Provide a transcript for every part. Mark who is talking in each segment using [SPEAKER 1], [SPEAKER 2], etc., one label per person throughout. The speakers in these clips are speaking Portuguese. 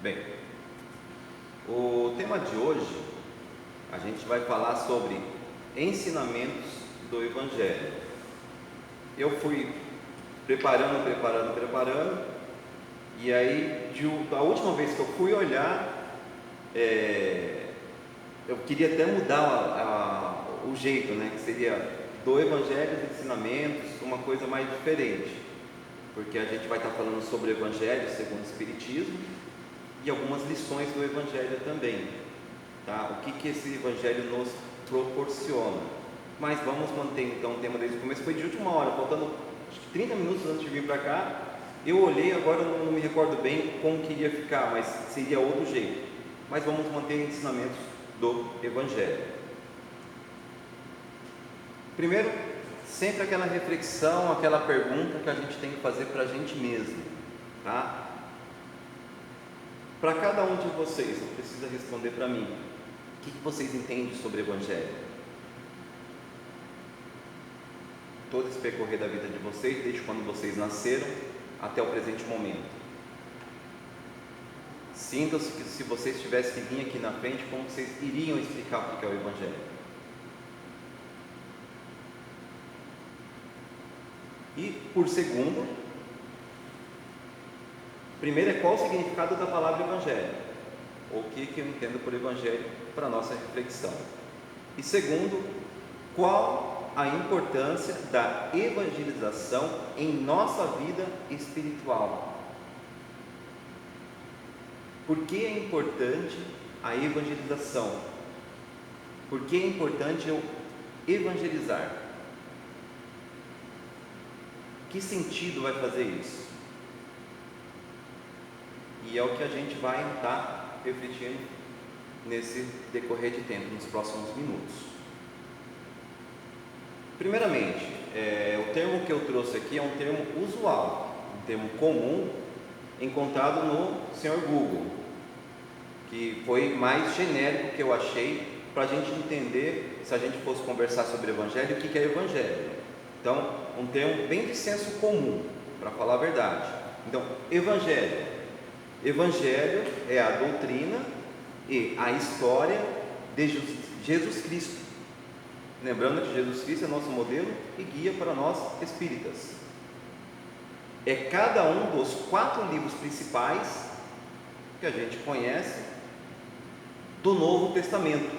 [SPEAKER 1] Bem, o tema de hoje, a gente vai falar sobre ensinamentos do Evangelho. Eu fui preparando, e aí, da última vez que eu fui olhar, eu queria até mudar o jeito, né? Que seria do Evangelho, dos ensinamentos, uma coisa mais diferente, porque a gente vai estar falando sobre o Evangelho segundo o Espiritismo e algumas lições do Evangelho também, tá? O que esse Evangelho nos proporciona. Mas vamos manter então o tema desde o começo. Foi de última hora, faltando acho que 30 minutos antes de vir para cá. Eu olhei, agora não me recordo bem como que iria ficar, mas seria outro jeito. Mas vamos manter ensinamentos do Evangelho. Primeiro, sempre aquela reflexão, aquela pergunta que a gente tem que fazer para a gente mesmo, tá? Para cada um de vocês, não precisa responder para mim. O que vocês entendem sobre o Evangelho? Todo esse percorrer da vida de vocês, desde quando vocês nasceram até o presente momento. Sintam-se que se vocês tivessem que vir aqui na frente, como vocês iriam explicar o que é o Evangelho? E por segundo, primeiro é qual o significado da palavra Evangelho, ou o que eu entendo por Evangelho para a nossa reflexão. E segundo, qual a importância da evangelização em nossa vida espiritual? Por que é importante a evangelização? Por que é importante eu evangelizar? Que sentido vai fazer isso? E é o que a gente vai estar refletindo nesse decorrer de tempo, nos próximos minutos. Primeiramente, o termo que eu trouxe aqui é um termo usual, um termo comum, encontrado no Sr. Google, que foi mais genérico que eu achei, para a gente entender, se a gente fosse conversar sobre Evangelho, o que é Evangelho. Então, um termo bem de senso comum, para falar a verdade. Então, Evangelho é a doutrina e a história de Jesus Cristo. Lembrando que Jesus Cristo é nosso modelo e guia para nós espíritas. É cada um dos 4 livros principais que a gente conhece do Novo Testamento.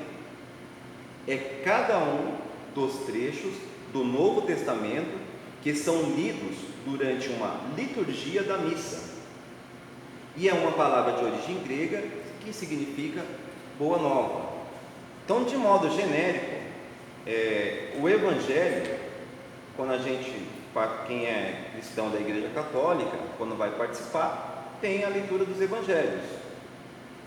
[SPEAKER 1] É cada um dos trechos do Novo Testamento que são lidos durante uma liturgia da missa. E é uma palavra de origem grega que significa boa nova. Então, de modo genérico, o Evangelho, para quem é cristão da Igreja Católica, quando vai participar, tem a leitura dos Evangelhos.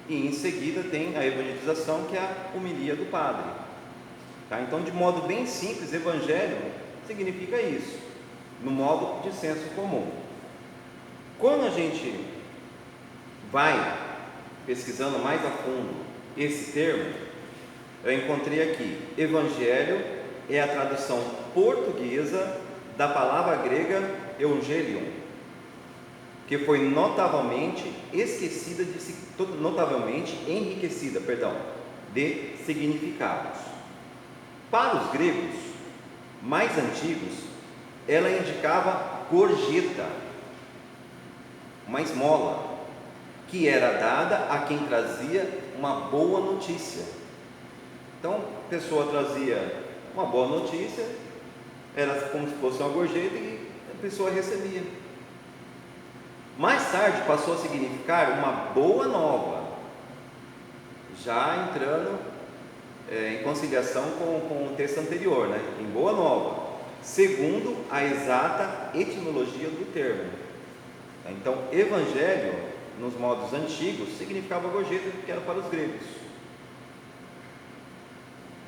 [SPEAKER 1] E em seguida tem a evangelização, que é a homilia do padre. Tá? Então, de modo bem simples, Evangelho significa isso, no modo de senso comum. Quando a gente vai pesquisando mais a fundo esse termo, eu encontrei aqui: Evangelho é a tradução portuguesa da palavra grega Evangelion, que foi notavelmente enriquecida de significados. Para os gregos mais antigos, ela indicava gorjeta, uma esmola, que era dada a quem trazia uma boa notícia. Então, a pessoa trazia uma boa notícia, era como se fosse uma gorjeta, e a pessoa recebia. Mais tarde passou a significar uma boa nova, já entrando em conciliação com o texto anterior, né? Em boa nova, segundo a exata etimologia do termo. Então, Evangelho, nos modos antigos, significava gorjeta, que era para os gregos,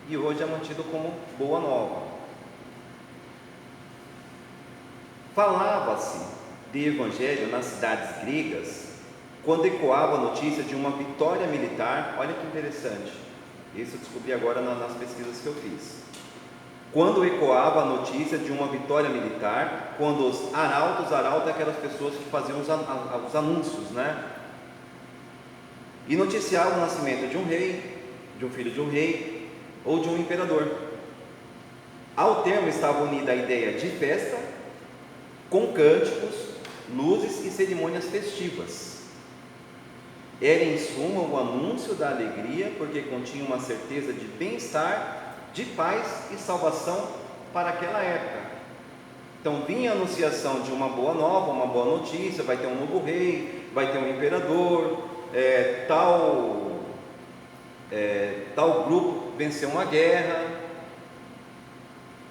[SPEAKER 1] e hoje é mantido como boa nova. Falava-se de Evangelho nas cidades gregas quando ecoava a notícia de uma vitória militar. Olha que interessante, isso eu descobri agora nas pesquisas que eu fiz. Quando ecoava a notícia de uma vitória militar, quando os arautos, aquelas pessoas que faziam os anúncios, né? e noticiava o nascimento de um rei, de um filho de um rei ou de um imperador. Ao termo estava unida a ideia de festa, com cânticos, luzes e cerimônias festivas. Era em suma o anúncio da alegria, porque continha uma certeza de bem-estar, de paz e salvação para aquela época. Então vinha a anunciação de uma boa nova, uma boa notícia: vai ter um novo rei, vai ter um imperador, tal grupo venceu uma guerra.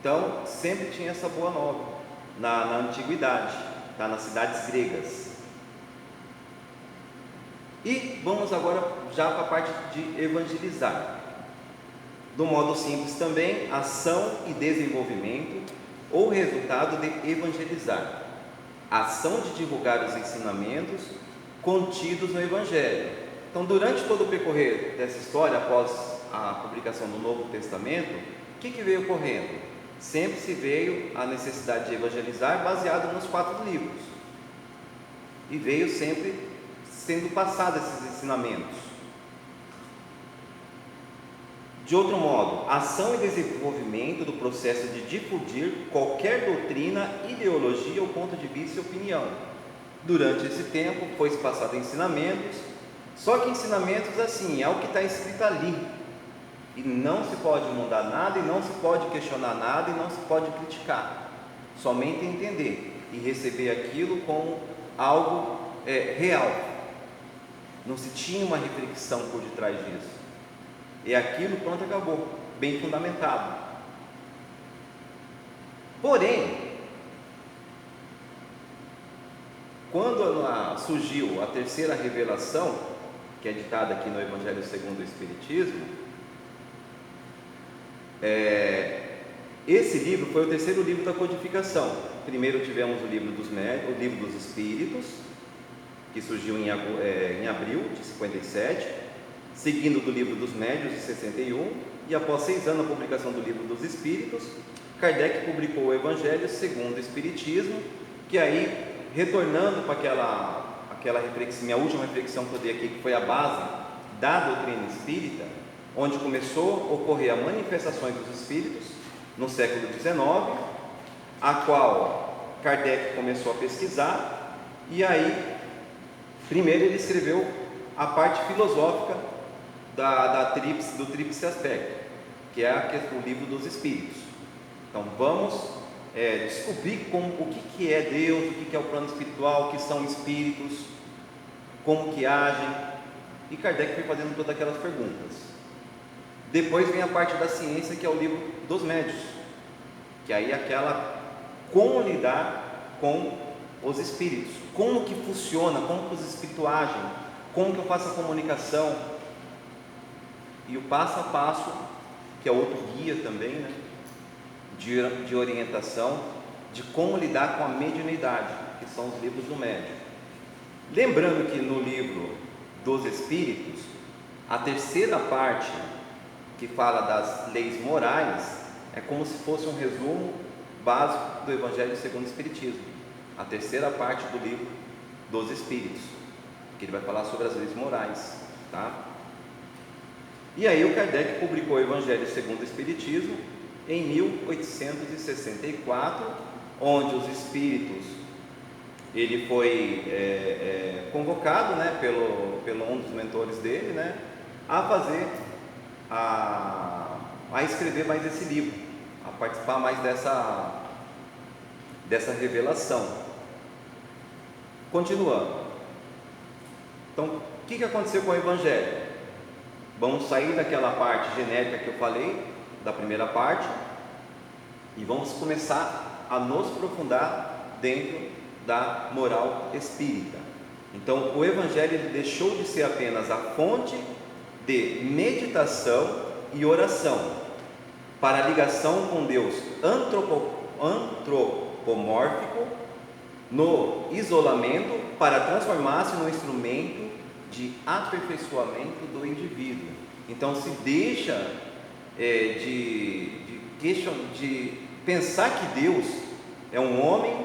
[SPEAKER 1] Então sempre tinha essa boa nova na antiguidade, tá? Nas cidades gregas. E vamos agora já para a parte de evangelizar. Do modo simples também, ação e desenvolvimento ou resultado de evangelizar. Ação de divulgar os ensinamentos contidos no Evangelho. Então, durante todo o percorrer dessa história, após a publicação do Novo Testamento, o que veio ocorrendo? Sempre se veio a necessidade de evangelizar baseado nos 4 livros. E veio sempre sendo passados esses ensinamentos. De outro modo, ação e desenvolvimento do processo de difundir qualquer doutrina, ideologia ou ponto de vista e opinião. Durante esse tempo foi-se passado ensinamentos, só que ensinamentos assim, é o que está escrito ali, e não se pode mudar nada, e não se pode questionar nada, e não se pode criticar, somente entender e receber aquilo como algo real. Não se tinha uma reflexão por detrás disso. E aquilo, pronto, acabou, bem fundamentado. Porém, quando surgiu a terceira revelação, que é ditada aqui no Evangelho segundo o Espiritismo, esse livro foi o terceiro livro da codificação. Primeiro tivemos o livro dos médiuns, o livro dos Espíritos, que surgiu em abril de 57, seguindo do livro dos médiuns de 61, e após 6 anos da publicação do livro dos Espíritos, Kardec publicou o Evangelho segundo o Espiritismo, que aí, retornando para aquela reflexão, minha última reflexão que eu dei aqui, que foi a base da doutrina espírita, onde começou a ocorrer as manifestações dos Espíritos, no século XIX, a qual Kardec começou a pesquisar, e aí, primeiro ele escreveu a parte filosófica do tríplice aspecto, que é o livro dos Espíritos. Então vamos descobrir o que é Deus, o que é o plano espiritual, o que são espíritos, como que agem, e Kardec foi fazendo todas aquelas perguntas. Depois vem a parte da ciência, que é o livro dos médiuns, que aí é aquela como lidar com os espíritos, como que funciona, como que os espíritos agem, como que eu faço a comunicação, e o passo a passo, que é outro guia também, né, de orientação, de como lidar com a mediunidade, que são os livros do médium. Lembrando que no livro dos Espíritos, a terceira parte, que fala das leis morais, é como se fosse um resumo básico do Evangelho segundo o Espiritismo, a terceira parte do livro dos Espíritos, que ele vai falar sobre as leis morais, tá? E aí o Kardec publicou o Evangelho segundo o Espiritismo em 1864, onde os Espíritos, ele foi convocado, né, pelo um dos mentores dele, né, a fazer, a escrever mais esse livro, a participar mais dessa revelação. Continuando, então o que aconteceu com o Evangelho? Vamos sair daquela parte genérica que eu falei, da primeira parte, e vamos começar a nos aprofundar dentro da moral espírita. Então o Evangelho ele deixou de ser apenas a fonte de meditação e oração para a ligação com Deus antropomórfico, no isolamento, para transformar-se no instrumento de aperfeiçoamento do indivíduo. Então se deixa de pensar que Deus é um homem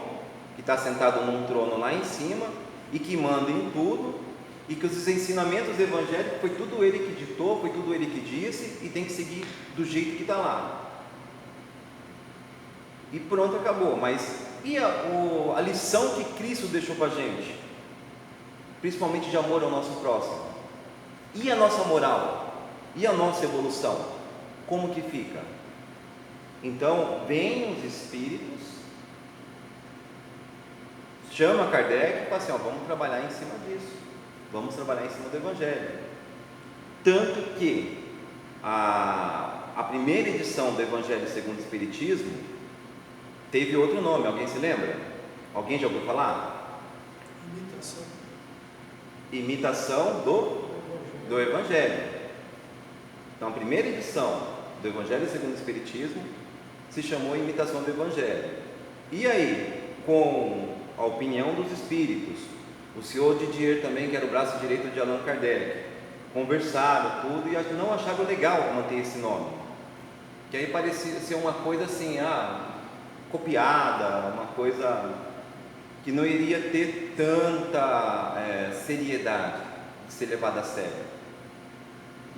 [SPEAKER 1] que está sentado num trono lá em cima e que manda em tudo, e que os ensinamentos evangélicos foi tudo ele que ditou, foi tudo ele que disse, e tem que seguir do jeito que está lá. E pronto, acabou. Mas e a lição que Cristo deixou para a gente? Principalmente de amor ao nosso próximo. E a nossa moral? E a nossa evolução? Como que fica? Então, vem os espíritos, chama Kardec e fala assim, vamos trabalhar em cima disso. Vamos trabalhar em cima do Evangelho. Tanto que a primeira edição do Evangelho segundo o Espiritismo teve outro nome, alguém se lembra? Alguém já ouviu falar? Imitação do Evangelho. Então a primeira edição do Evangelho segundo o Espiritismo se chamou Imitação do Evangelho. E aí, com a opinião dos espíritos, o senhor Didier também, que era o braço direito de Allan Kardec, conversaram tudo e não acharam legal manter esse nome, que aí parecia ser uma coisa assim, copiada, uma coisa que não iria ter tanta seriedade de ser levada a sério.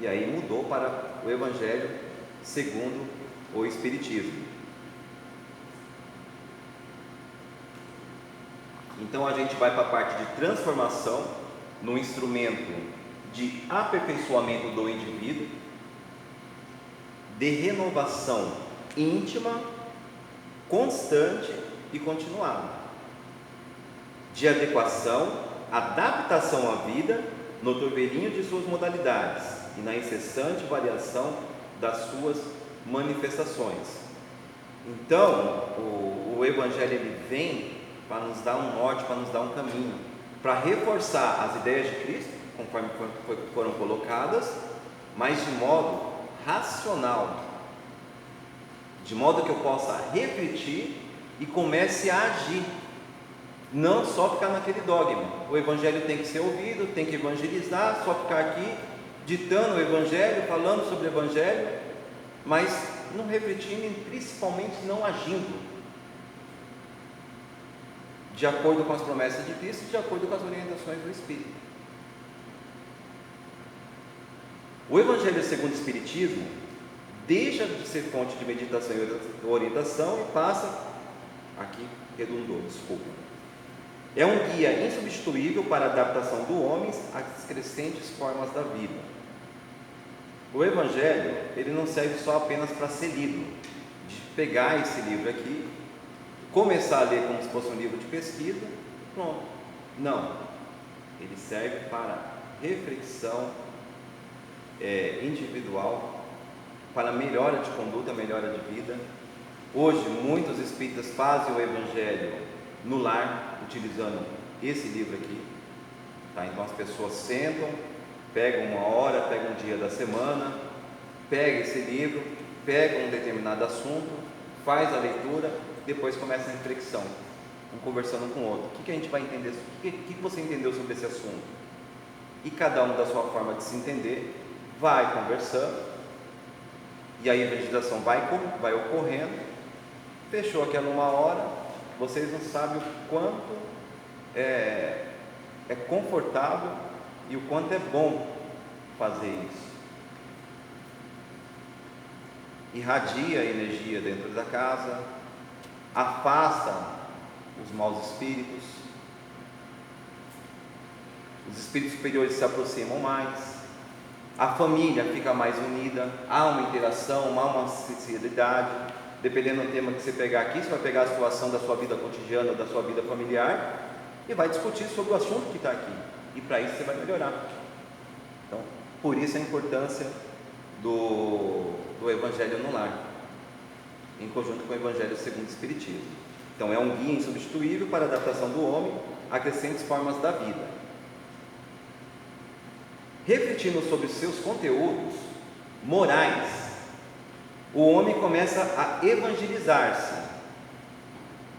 [SPEAKER 1] E aí mudou para o Evangelho segundo o Espiritismo. Então a gente vai para a parte de transformação no instrumento de aperfeiçoamento do indivíduo, de renovação íntima, constante e continuada, de adequação, adaptação à vida no turbilhão de suas modalidades e na incessante variação das suas manifestações. Então o Evangelho ele vem para nos dar um norte, para nos dar um caminho, para reforçar as ideias de Cristo, conforme foram colocadas, mas de modo racional, de modo que eu possa refletir e comece a agir, não só ficar naquele dogma. O Evangelho tem que ser ouvido, tem que evangelizar, só ficar aqui ditando o Evangelho, falando sobre o Evangelho, mas não refletindo e principalmente não agindo de acordo com as promessas de Cristo e de acordo com as orientações do Espírito. O Evangelho segundo o Espiritismo deixa de ser fonte de meditação e orientação e passa, aqui redundou, desculpa, é um guia insubstituível para a adaptação do homem às crescentes formas da vida. O Evangelho, ele não serve só apenas para ser lido, de pegar esse livro aqui, começar a ler como se fosse um livro de pesquisa, pronto. Não, ele serve para reflexão individual, para melhora de conduta, melhora de vida. Hoje muitos espíritas fazem o Evangelho no lar, utilizando esse livro aqui, tá? Então as pessoas sentam, pegam uma hora, pegam um dia da semana, pega esse livro, pega um determinado assunto, faz a leitura, depois começa a reflexão, um conversando com o outro. O que a gente vai entender? O que você entendeu sobre esse assunto? E cada um da sua forma de se entender vai conversando, e aí a evangelização vai ocorrendo. Fechou aquela uma hora, vocês não sabem o quanto é confortável e o quanto é bom fazer isso. Irradia a energia dentro da casa, afasta os maus espíritos, os espíritos superiores se aproximam mais, a família fica mais unida, há uma interação, há uma sinceridade. Dependendo do tema que você pegar aqui, você vai pegar a situação da sua vida cotidiana, da sua vida familiar, e vai discutir sobre o assunto que está aqui, e para isso você vai melhorar. Então, por isso a importância do Evangelho no lar, em conjunto com o Evangelho segundo o Espiritismo. Então é um guia insubstituível para a adaptação do homem a crescentes formas da vida. Refletindo sobre os seus conteúdos morais, o homem começa a evangelizar-se.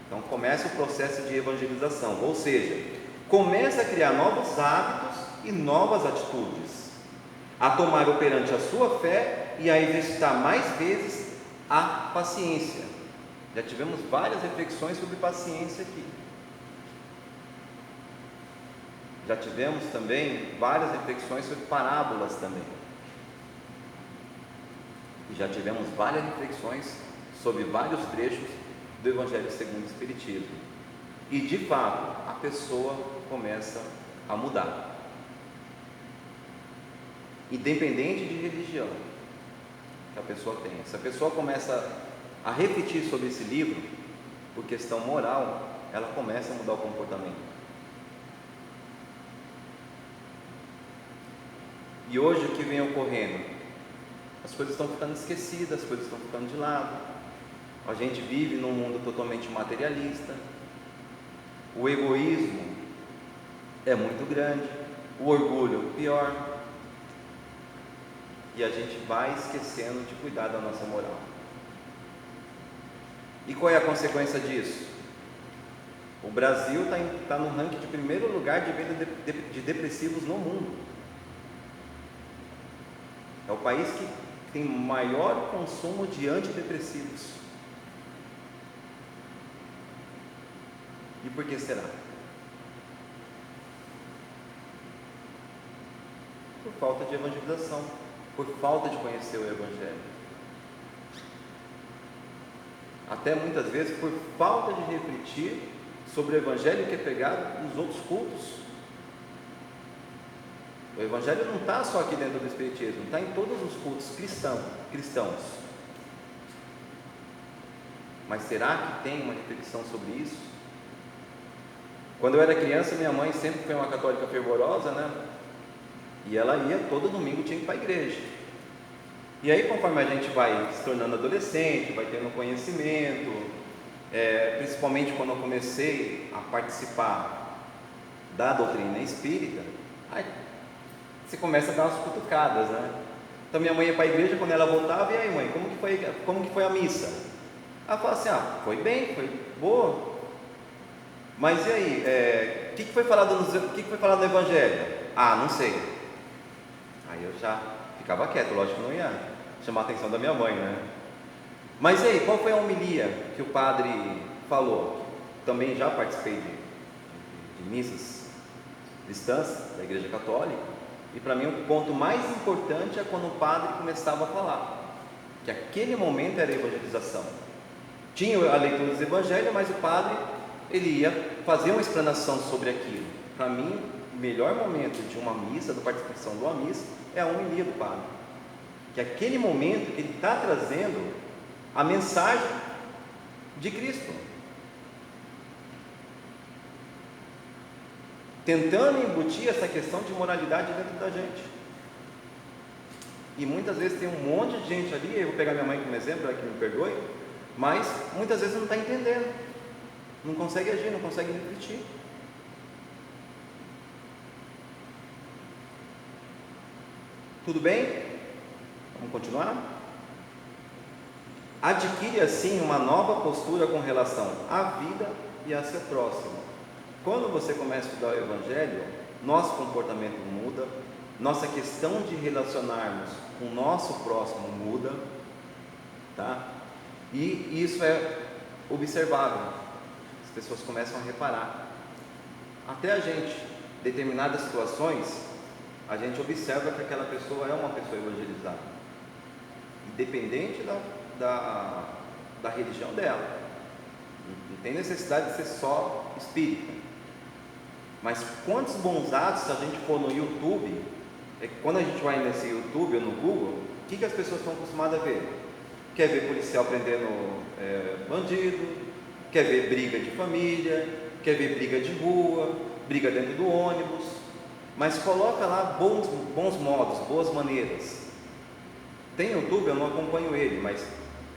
[SPEAKER 1] Então começa o processo de evangelização, ou seja, começa a criar novos hábitos e novas atitudes, a tomar operante a sua fé e a exercitar mais vezes a paciência. Já tivemos várias reflexões sobre paciência aqui. já tivemos também várias reflexões sobre parábolas também. E já tivemos várias reflexões sobre vários trechos do Evangelho segundo o Espiritismo. E de fato, a pessoa começa a mudar, independente de religião que a pessoa tem. Se a pessoa começa a refletir sobre esse livro, por questão moral, ela começa a mudar o comportamento. E hoje o que vem ocorrendo? As coisas estão ficando esquecidas, as coisas estão ficando de lado. A gente vive num mundo totalmente materialista. O egoísmo é muito grande, o orgulho pior. E a gente vai esquecendo de cuidar da nossa moral. E qual é a consequência disso? O Brasil está no ranking de primeiro lugar de venda de depressivos no mundo. É o país que tem maior consumo de antidepressivos. E por que será? Por falta de evangelização, por falta de conhecer o Evangelho. Até muitas vezes por falta de refletir sobre o Evangelho que é pregado nos outros cultos. O Evangelho não está só aqui dentro do Espiritismo, está em todos os cultos cristãos. Mas será que tem uma reflexão sobre isso? Quando eu era criança, minha mãe sempre foi uma católica fervorosa, né? E ela ia, todo domingo tinha que ir para a igreja. E aí, conforme a gente vai se tornando adolescente, vai tendo conhecimento, principalmente quando eu comecei a participar da doutrina espírita, aí você começa a dar umas cutucadas, né? Então minha mãe ia para a igreja, quando ela voltava, e aí mãe, como que foi a missa? Ela fala assim, foi bem, foi boa. Mas e aí, o que foi falado no Evangelho? Não sei. Aí eu já ficava quieto, lógico que não ia chamar a atenção da minha mãe, né? Mas e aí, qual foi a homilia que o padre falou? Também já participei de missas cristãs da Igreja Católica. E para mim o ponto mais importante é quando o padre começava a falar, que aquele momento era a evangelização. Tinha a leitura dos evangelhos, mas o padre, ele ia fazer uma explanação sobre aquilo. Para mim, o melhor momento de uma missa, da participação de uma missa, é a homilia do padre. Que aquele momento que ele está trazendo a mensagem de Cristo, tentando embutir essa questão de moralidade dentro da gente. E muitas vezes tem um monte de gente ali, eu vou pegar minha mãe como exemplo, para que me perdoe, mas muitas vezes não está entendendo, não consegue agir, não consegue refletir. Tudo bem? Vamos continuar? Adquire assim uma nova postura com relação à vida e a seu próximo. Quando você começa a estudar o Evangelho, nosso comportamento muda, nossa questão de relacionarmos com o nosso próximo muda, tá? E isso é observável, as pessoas começam a reparar. Até a gente, em determinadas situações, a gente observa que aquela pessoa é uma pessoa evangelizada, independente da religião dela. Não tem necessidade de ser só espírita. Mas quantos bons atos, se a gente for no YouTube, quando a gente vai nesse YouTube ou no Google, o que as pessoas estão acostumadas a ver? Quer ver policial prendendo bandido, quer ver briga de família, quer ver briga de rua, briga dentro do ônibus, mas coloca lá bons modos, boas maneiras. Tem YouTube, eu não acompanho ele, mas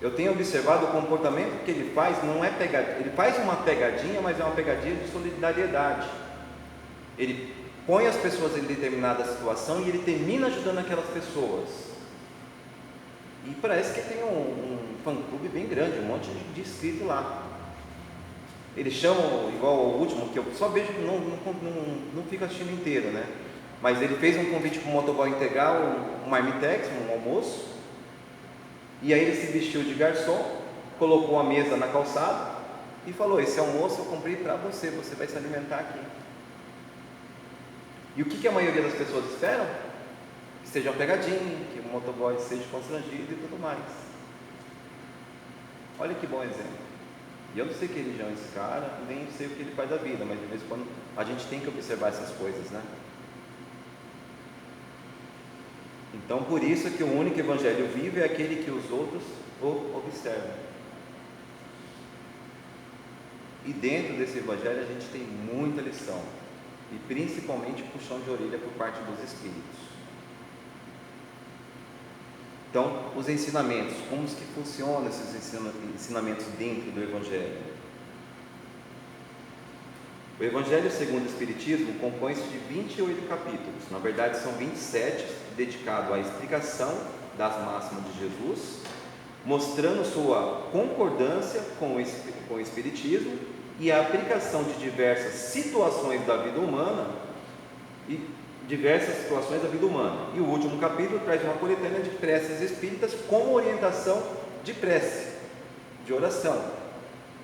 [SPEAKER 1] eu tenho observado o comportamento que ele faz, não é pegadinha, ele faz uma pegadinha, mas é uma pegadinha de solidariedade. Ele põe as pessoas em determinada situação e ele termina ajudando aquelas pessoas. E parece que tem um fã-clube bem grande, um monte de inscritos lá. Eles chamam, igual ao último, que eu só vejo, não fico assistindo inteiro, né? Mas ele fez um convite para o motoboy entregar um marmitex, um almoço. E aí ele se vestiu de garçom, colocou a mesa na calçada e falou: esse almoço eu comprei para você, você vai se alimentar aqui. E o que a maioria das pessoas esperam? Que seja uma pegadinha, que o motoboy seja constrangido e tudo mais. Olha que bom exemplo. E eu não sei que religião é esse cara, nem sei o que ele faz da vida, mas de vez em quando a gente tem que observar essas coisas, né? Então, por isso que o único evangelho vivo é aquele que os outros o observam. E dentro desse evangelho a gente tem muita lição, e principalmente puxão de orelha por parte dos espíritos. Então, os ensinamentos, como que funcionam esses ensinamentos dentro do evangelho? O Evangelho segundo o Espiritismo compõe-se de 28 capítulos, na verdade são 27, dedicados à explicação das máximas de Jesus, mostrando sua concordância com o Espiritismo e a aplicação de diversas situações da vida humana E o último capítulo traz uma coletânea de preces espíritas como orientação de prece, de oração.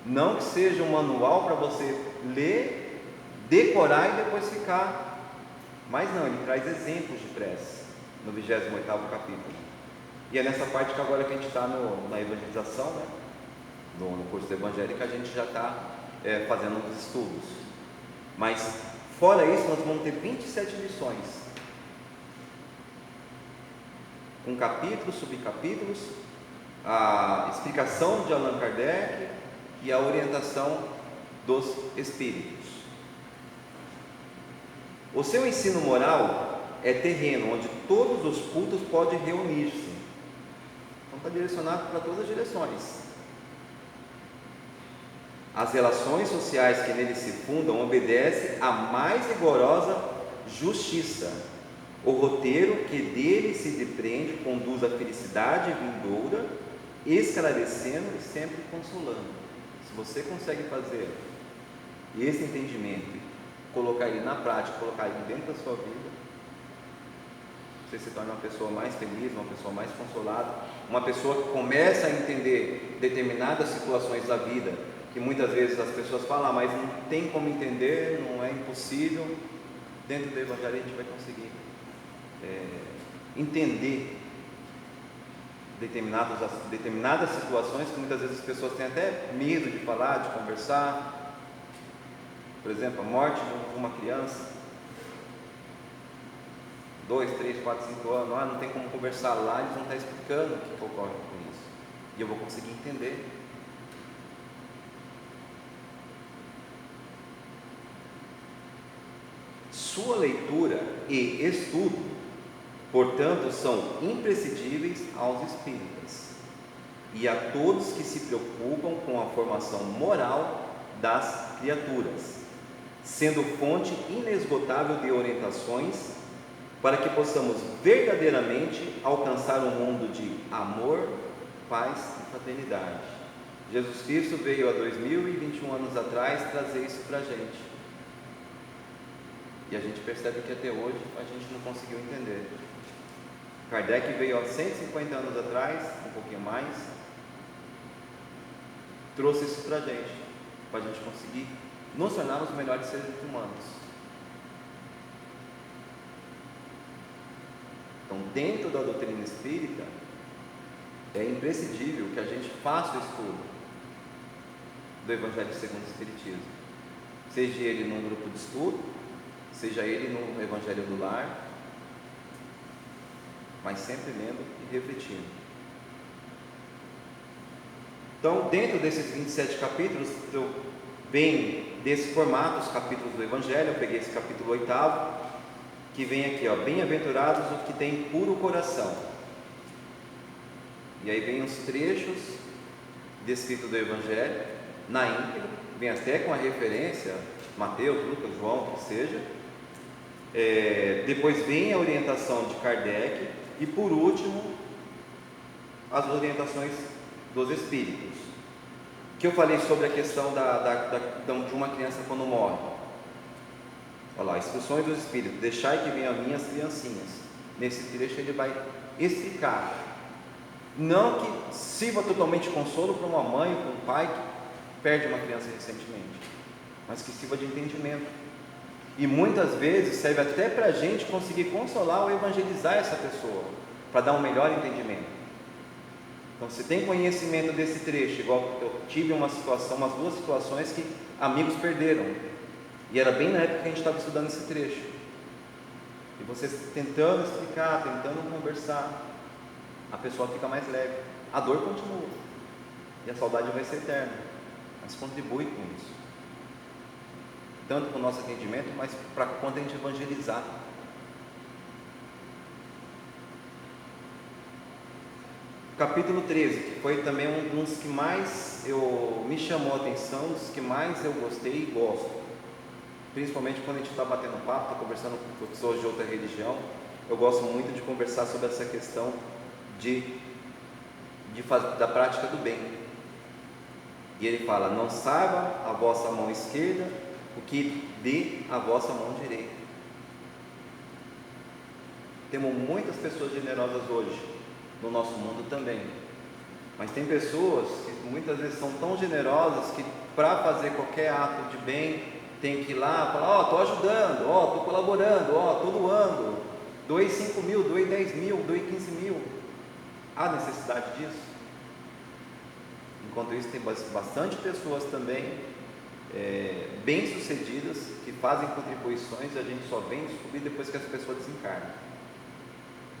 [SPEAKER 1] Não que seja um manual para você ler, decorar e depois ficar. Mas não, ele traz exemplos de prece no 28º capítulo. E é nessa parte que agora que a gente está na evangelização, né? no curso do Evangelho, que a gente já está fazendo os estudos. Mas fora isso, nós vamos ter 27 lições, com capítulos, subcapítulos, a explicação de Allan Kardec e a orientação dos espíritos. O seu ensino moral é terreno onde todos os cultos podem reunir-se. Então está direcionado para todas as direções. As relações sociais que nele se fundam obedecem à mais rigorosa justiça. O roteiro que dele se depreende conduz à felicidade vindoura, esclarecendo e sempre consolando. Se você consegue fazer esse entendimento e colocar ele na prática, colocar ele dentro da sua vida, você se torna uma pessoa mais feliz, uma pessoa mais consolada, uma pessoa que começa a entender determinadas situações da vida, que muitas vezes as pessoas falam, mas não tem como entender, não é impossível. Dentro do Evangelho a gente vai conseguir entender determinadas situações que muitas vezes as pessoas têm até medo de falar, de conversar. Por exemplo, a morte de uma criança, 2, 3, 4, 5 anos, não tem como conversar lá, eles vão estar explicando o que ocorre com isso, e eu vou conseguir entender. Sua leitura e estudo, portanto, são imprescindíveis aos espíritas e a todos que se preocupam com a formação moral das criaturas, sendo fonte inesgotável de orientações para que possamos verdadeiramente alcançar um mundo de amor, paz e fraternidade. Jesus Cristo veio há 2021 anos atrás trazer isso para a gente. E a gente percebe que até hoje a gente não conseguiu entender. Kardec veio há 150 anos atrás, um pouquinho mais, trouxe isso para a gente conseguir nos tornar os melhores seres humanos. Então, dentro da doutrina espírita, é imprescindível que a gente faça o estudo do Evangelho segundo o Espiritismo, seja ele num grupo de estudo, seja ele no Evangelho do Lar, mas sempre lendo e refletindo. Então, dentro desses 27 capítulos, vem desse formato os capítulos do Evangelho. Eu peguei esse capítulo 8º, que vem aqui, bem-aventurados os que têm puro coração. E aí vem os trechos descritos do Evangelho, na íntegra, vem até com a referência, Mateus, Lucas, João, que seja. Depois vem a orientação de Kardec e por último as orientações dos espíritos, que eu falei sobre a questão de uma criança quando morre. Olha lá, instruções dos espíritos: deixai que venham a mim as criancinhas. Nesse trecho ele vai explicar, não que sirva totalmente consolo para uma mãe, para um pai que perde uma criança recentemente, mas que sirva de entendimento. E muitas vezes serve até para a gente conseguir consolar ou evangelizar essa pessoa, para dar um melhor entendimento. Então, se tem conhecimento desse trecho, igual eu tive umas duas situações que amigos perderam, e era bem na época que a gente estava estudando esse trecho, e você tentando explicar, tentando conversar, a pessoa fica mais leve, a dor continua, e a saudade vai ser eterna, mas contribui com isso, tanto para o nosso atendimento, mas para quando a gente evangelizar. Capítulo 13, que foi também um dos que mais me chamou a atenção, dos que mais eu gostei e gosto, principalmente quando a gente está batendo papo, está conversando com pessoas de outra religião. Eu gosto muito de conversar sobre essa questão da prática do bem. E ele fala: não saiba a vossa mão esquerda o que dê a vossa mão direita. Temos muitas pessoas generosas hoje no nosso mundo também, mas tem pessoas que muitas vezes são tão generosas que para fazer qualquer ato de bem tem que ir lá falar: estou ajudando, estou colaborando, estou doando, doei 5 mil, doei 10 mil, doei 15 mil. Há necessidade disso? Enquanto isso, tem bastante pessoas também bem-sucedidas que fazem contribuições e a gente só vem descobrir depois que essa pessoa desencarna,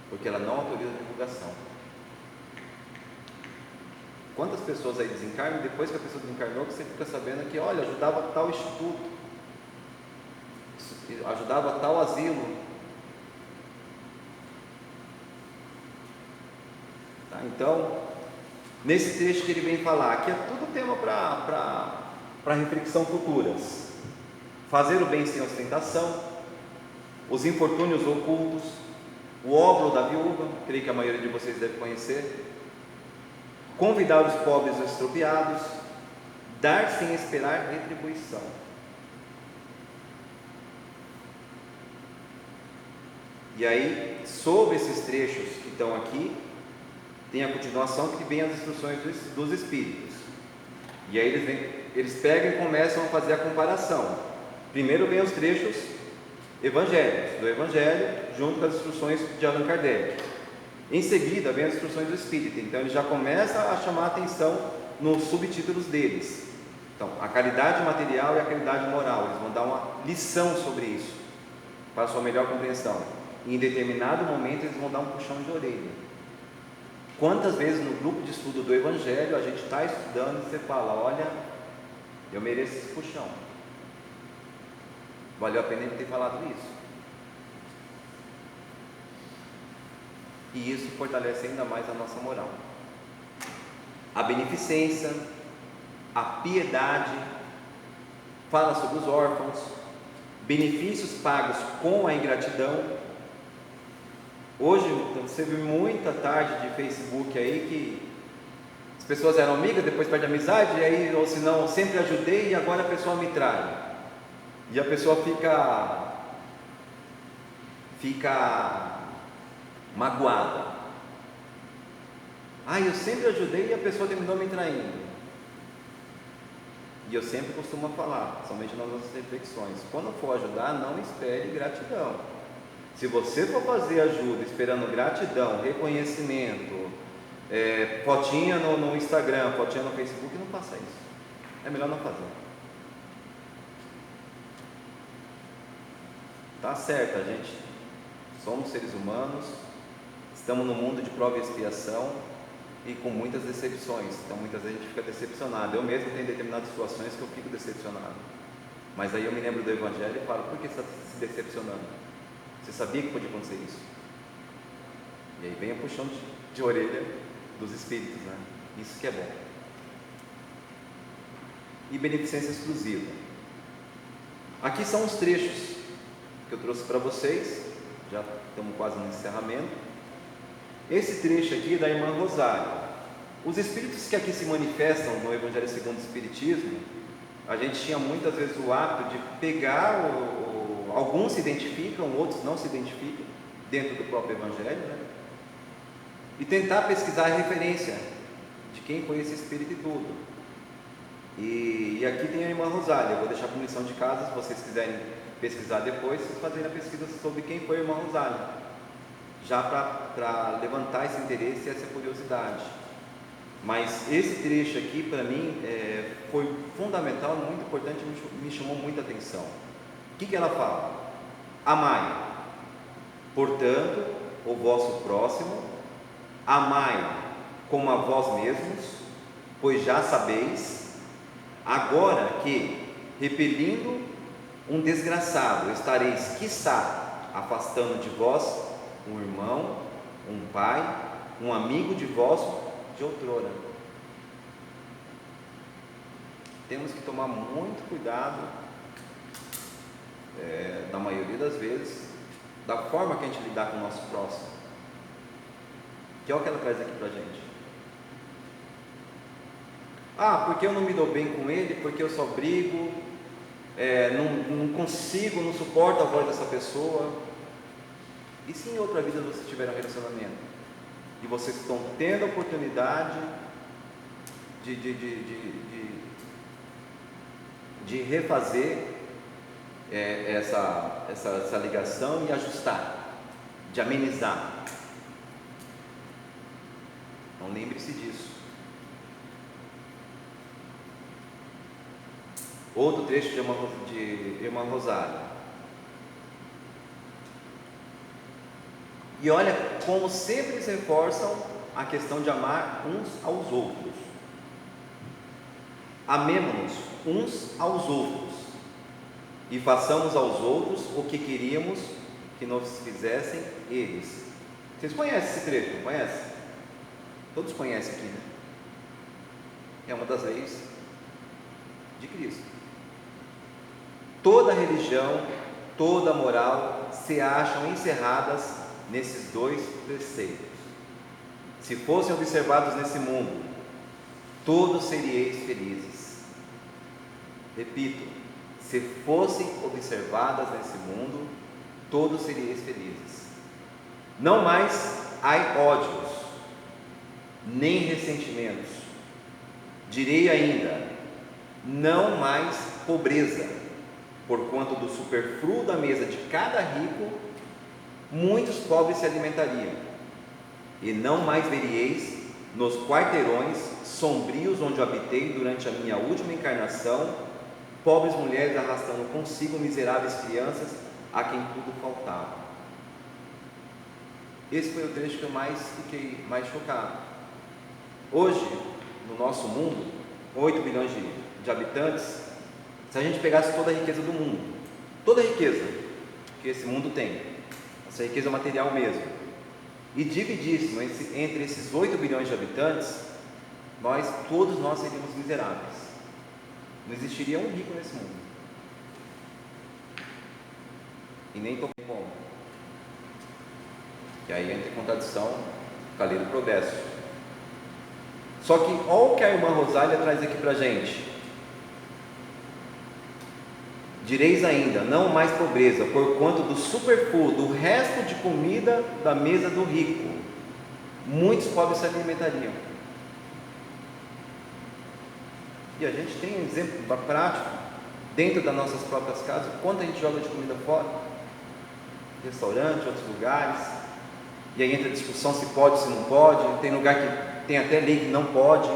[SPEAKER 1] porque ela não autoriza a divulgação. Quantas pessoas aí desencarnam, depois que a pessoa desencarnou, que você fica sabendo que, olha, ajudava tal instituto, ajudava tal asilo. Tá? Então, nesse trecho que ele vem falar, que é tudo tema para reflexão futuras: fazer o bem sem ostentação, os infortúnios ocultos, o óbolo da viúva, creio que a maioria de vocês deve conhecer, convidar os pobres e estropiados, dar sem esperar retribuição. E aí, sobre esses trechos que estão aqui, tem a continuação que vem as instruções dos Espíritos. E aí eles pegam e começam a fazer a comparação. Primeiro vem os trechos evangélicos, do Evangelho, junto com as instruções de Allan Kardec. Em seguida vem as instruções do Espírito. Então ele já começa a chamar a atenção nos subtítulos deles. Então, a caridade material e a caridade moral. Eles vão dar uma lição sobre isso, para a sua melhor compreensão. E em determinado momento eles vão dar um puxão de orelha. Quantas vezes no grupo de estudo do Evangelho a gente está estudando e você fala: olha, eu mereço esse puxão, valeu a pena ele ter falado isso. E isso fortalece ainda mais a nossa moral. A beneficência, a piedade, fala sobre os órfãos, benefícios pagos com a ingratidão. Hoje você viu muita tarde de Facebook aí que as pessoas eram amigas, depois perde a amizade, e aí, ou se não, sempre ajudei e agora a pessoa me trai. E a pessoa fica magoada. Eu sempre ajudei e a pessoa terminou me traindo. E eu sempre costumo falar, somente nas nossas reflexões: quando for ajudar, não espere gratidão. Se você for fazer ajuda esperando gratidão, reconhecimento, fotinha no Instagram, fotinha no Facebook, não faça isso. É melhor não fazer. Tá certo, a gente somos seres humanos, estamos no mundo de prova e expiação e com muitas decepções. Então muitas vezes a gente fica decepcionado. Eu mesmo tenho determinadas situações que eu fico decepcionado, mas aí eu me lembro do Evangelho e falo: por que você está se decepcionando? Você sabia que podia acontecer isso? E aí vem a puxão de orelha dos Espíritos, né? Isso que é bom. E beneficência exclusiva. Aqui são os trechos que eu trouxe para vocês. Já estamos quase no encerramento. Esse trecho aqui é da irmã Rosário. Os Espíritos que aqui se manifestam no Evangelho segundo o Espiritismo, a gente tinha muitas vezes o hábito de pegar alguns se identificam, outros não se identificam dentro do próprio Evangelho, né? E tentar pesquisar a referência de quem foi esse Espírito e tudo. E aqui tem a irmã Rosália. Eu vou deixar como lição de casa, se vocês quiserem pesquisar depois, fazer a pesquisa sobre quem foi a irmã Rosália, já para levantar esse interesse e essa curiosidade. Mas esse trecho aqui, para mim, foi fundamental, muito importante, me chamou muita atenção. O que ela fala? Amai, portanto, o vosso próximo, amai como a vós mesmos, pois já sabeis, agora que, repelindo um desgraçado, estareis, quiçá, afastando de vós um irmão, um pai, um amigo de vós de outrora. Temos que tomar muito cuidado, na maioria das vezes, da forma que a gente lidar com o nosso próximo, que é o que ela traz aqui para a gente. Porque eu não me dou bem com ele, porque eu só brigo, não consigo, não suporto a voz dessa pessoa. E se em outra vida você tiver um relacionamento e vocês estão tendo a oportunidade de refazer essa ligação e ajustar, de amenizar, então lembre-se disso. Outro trecho de irmã Rosália. E olha como sempre eles reforçam a questão de amar uns aos outros. Amemo-nos uns aos outros e façamos aos outros o que queríamos que nos fizessem eles. Vocês conhecem esse trecho, não conhecem? Todos conhecem aqui, né? É uma das leis de Cristo. Toda religião, toda moral se acham encerradas nesses dois preceitos. Se fossem observados nesse mundo, todos seríeis felizes. Repito, se fossem observadas nesse mundo, todos seríeis felizes. Não mais há ódios, nem ressentimentos. Direi ainda, não mais pobreza, porquanto do superfluo da mesa de cada rico, muitos pobres se alimentariam. E não mais veríeis nos quarteirões sombrios onde eu habitei durante a minha última encarnação, pobres mulheres arrastando consigo miseráveis crianças a quem tudo faltava. Esse foi o trecho que eu fiquei mais chocado. Hoje, no nosso mundo, 8 bilhões de habitantes, se a gente pegasse toda a riqueza do mundo, toda a riqueza que esse mundo tem, essa riqueza material mesmo, e dividíssemos entre esses 8 bilhões de habitantes, todos nós seríamos miseráveis. Não existiria um rico nesse mundo. E nem tão como. E aí entra em contradição Calheiro Prodécio. Só que olha o que a irmã Rosália traz aqui para a gente. Direis ainda, não mais pobreza, porquanto do superfluo, do resto de comida da mesa do rico, muitos pobres se alimentariam. E a gente tem um exemplo prático, dentro das nossas próprias casas, quanto a gente joga de comida fora, restaurante, outros lugares, e aí entra a discussão se pode, se não pode, tem lugar que tem até lei que não pode.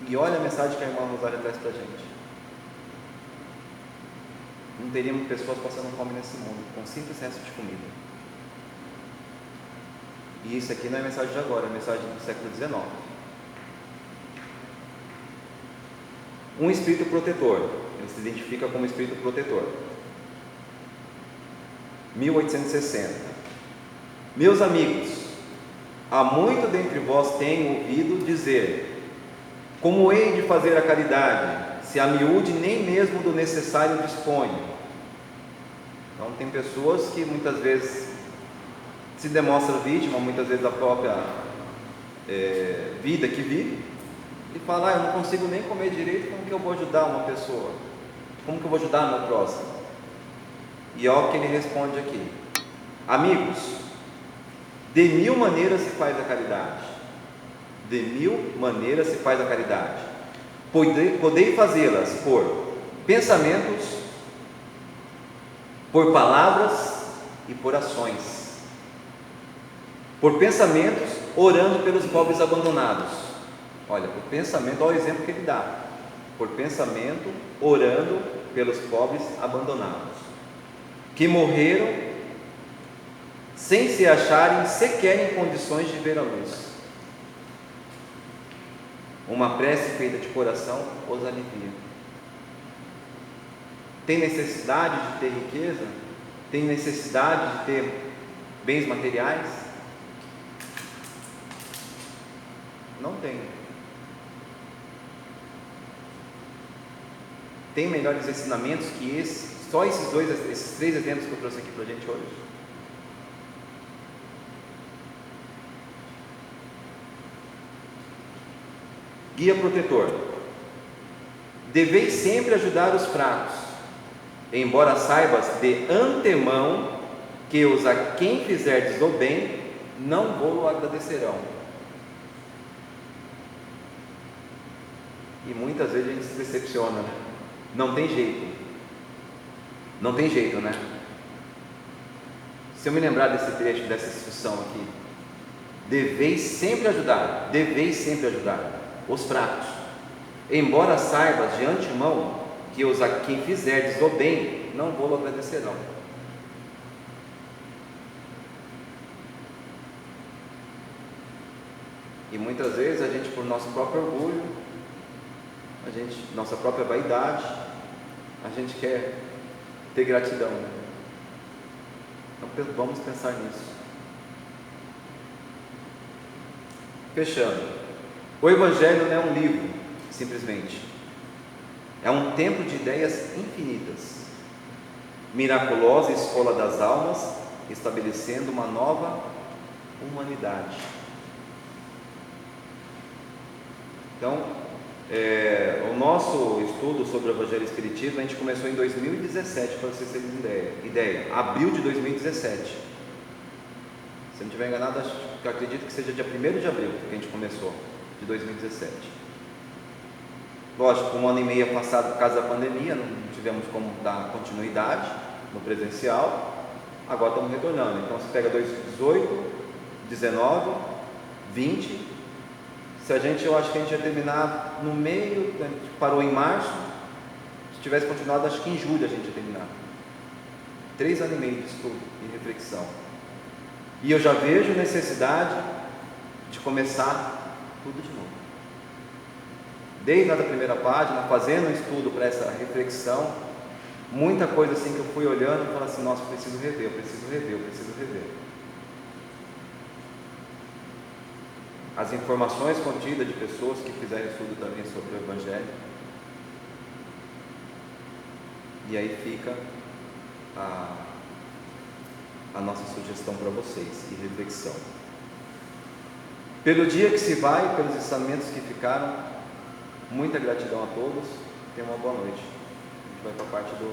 [SPEAKER 1] E olha a mensagem que a irmã Rosália traz para a gente. Não teríamos pessoas passando fome nesse mundo, com simples resto de comida. E isso aqui não é mensagem de agora, é mensagem do século XIX. Um espírito protetor, ele se identifica como espírito protetor. 1860. Meus amigos, há muito dentre vós tenho ouvido dizer: como hei de fazer a caridade, se a miúde nem mesmo do necessário dispõe? Então tem pessoas que muitas vezes se demonstram vítima, muitas vezes da própria vida que vive, e fala: eu não consigo nem comer direito, como que eu vou ajudar uma pessoa? Como que eu vou ajudar o meu próximo? E olha o que ele responde aqui: amigos, de 1000 maneiras se faz a caridade. De 1000 maneiras se faz a caridade. Podei fazê-las por pensamentos, por palavras e por ações, por pensamentos, orando pelos pobres abandonados. Olha, por pensamento, olha o exemplo que ele dá. Por pensamento, orando pelos pobres abandonados, que morreram sem se acharem sequer em condições de ver a luz. Uma prece feita de coração os alivia. Tem necessidade de ter riqueza? Tem necessidade de ter bens materiais? Não tem. Tem melhores ensinamentos que esse? Só esses três exemplos que eu trouxe aqui para a gente hoje? Guia protetor. Deveis sempre ajudar os fracos, embora saibas de antemão que os a quem fizerdes o bem não vou-lo agradecerão. E muitas vezes a gente se decepciona, né? Não tem jeito. Não tem jeito, né? Se eu me lembrar desse trecho, dessa instrução aqui, deveis sempre ajudar os fracos, embora saibas de antemão que os a quem fizerdes o bem não vou-lo agradecerão. E muitas vezes a gente, por nosso próprio orgulho, nossa própria vaidade, a gente quer ter gratidão, né? Então vamos pensar nisso. Fechando, o Evangelho não é um livro, simplesmente, é um templo de ideias infinitas, miraculosa escola das almas, estabelecendo uma nova humanidade. Então, o nosso estudo sobre o Evangelho e o Espiritismo, a gente começou em 2017, para vocês terem ideia, abril de 2017. Se eu não estiver enganado, acredito que seja dia 1º de abril que a gente começou, de 2017. Lógico, um ano e meio passado por causa da pandemia, não tivemos como dar continuidade no presencial, agora estamos retornando. Então, você pega 2018, 19, 20... eu acho que a gente ia terminar no meio, a gente parou em março, se tivesse continuado, acho que em julho a gente ia terminar. 3 anos e meio de estudo e reflexão. E eu já vejo necessidade de começar tudo de novo. Desde a primeira página, fazendo um estudo para essa reflexão, muita coisa assim que eu fui olhando e falando assim, nossa, eu preciso rever. As informações contidas de pessoas que fizeram estudo também sobre o Evangelho. E aí fica a nossa sugestão para vocês e reflexão. Pelo dia que se vai, pelos ensinamentos que ficaram, muita gratidão a todos. Tenham uma boa noite. A gente vai para a parte do